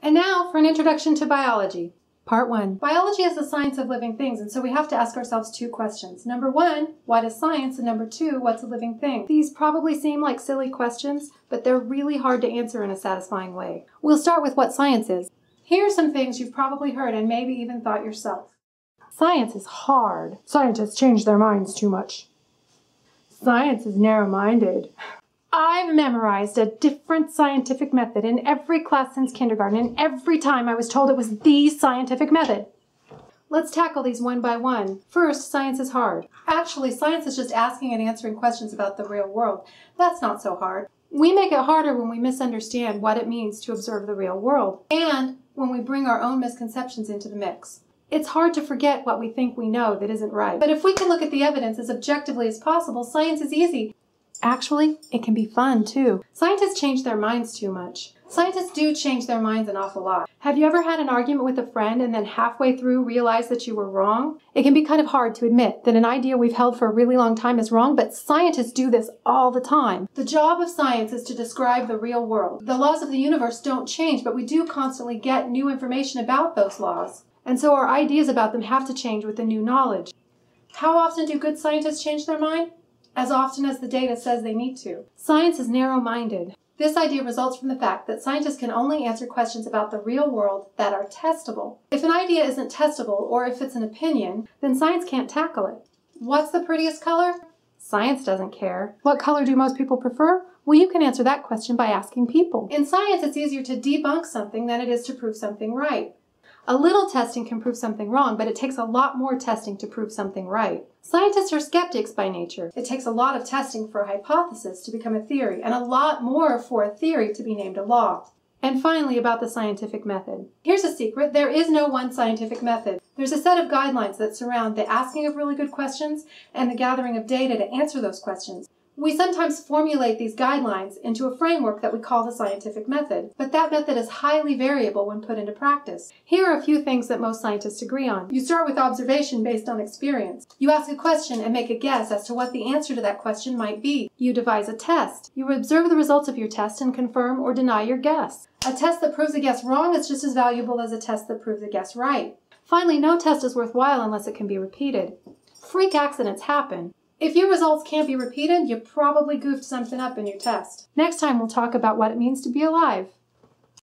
And now for an introduction to biology. Part 1. Biology is the science of living things, and so we have to ask ourselves two questions. Number 1, what is science? And number 2, what's a living thing? These probably seem like silly questions, but they're really hard to answer in a satisfying way. We'll start with what science is. Here are some things you've probably heard and maybe even thought yourself. Science is hard. Scientists change their minds too much. Science is narrow-minded. I've memorized a different scientific method in every class since kindergarten, and every time I was told it was the scientific method. Let's tackle these one by one. First, science is hard. Actually, science is just asking and answering questions about the real world. That's not so hard. We make it harder when we misunderstand what it means to observe the real world, and when we bring our own misconceptions into the mix. It's hard to forget what we think we know that isn't right. But if we can look at the evidence as objectively as possible, science is easy. Actually, it can be fun, too. Scientists change their minds too much. Scientists do change their minds an awful lot. Have you ever had an argument with a friend and then halfway through realized that you were wrong? It can be kind of hard to admit that an idea we've held for a really long time is wrong, but scientists do this all the time. The job of science is to describe the real world. The laws of the universe don't change, but we do constantly get new information about those laws. And so our ideas about them have to change with the new knowledge. How often do good scientists change their mind? As often as the data says they need to. Science is narrow-minded. This idea results from the fact that scientists can only answer questions about the real world that are testable. If an idea isn't testable, or if it's an opinion, then science can't tackle it. What's the prettiest color? Science doesn't care. What color do most people prefer? Well, you can answer that question by asking people. In science, it's easier to debunk something than it is to prove something right. A little testing can prove something wrong, but it takes a lot more testing to prove something right. Scientists are skeptics by nature. It takes a lot of testing for a hypothesis to become a theory, and a lot more for a theory to be named a law. And finally, about the scientific method. Here's a secret. There is no one scientific method. There's a set of guidelines that surround the asking of really good questions and the gathering of data to answer those questions. We sometimes formulate these guidelines into a framework that we call the scientific method, but that method is highly variable when put into practice. Here are a few things that most scientists agree on. You start with observation based on experience. You ask a question and make a guess as to what the answer to that question might be. You devise a test. You observe the results of your test and confirm or deny your guess. A test that proves a guess wrong is just as valuable as a test that proves a guess right. Finally, no test is worthwhile unless it can be repeated. Freak accidents happen. If your results can't be repeated, you probably goofed something up in your test. Next time we'll talk about what it means to be alive.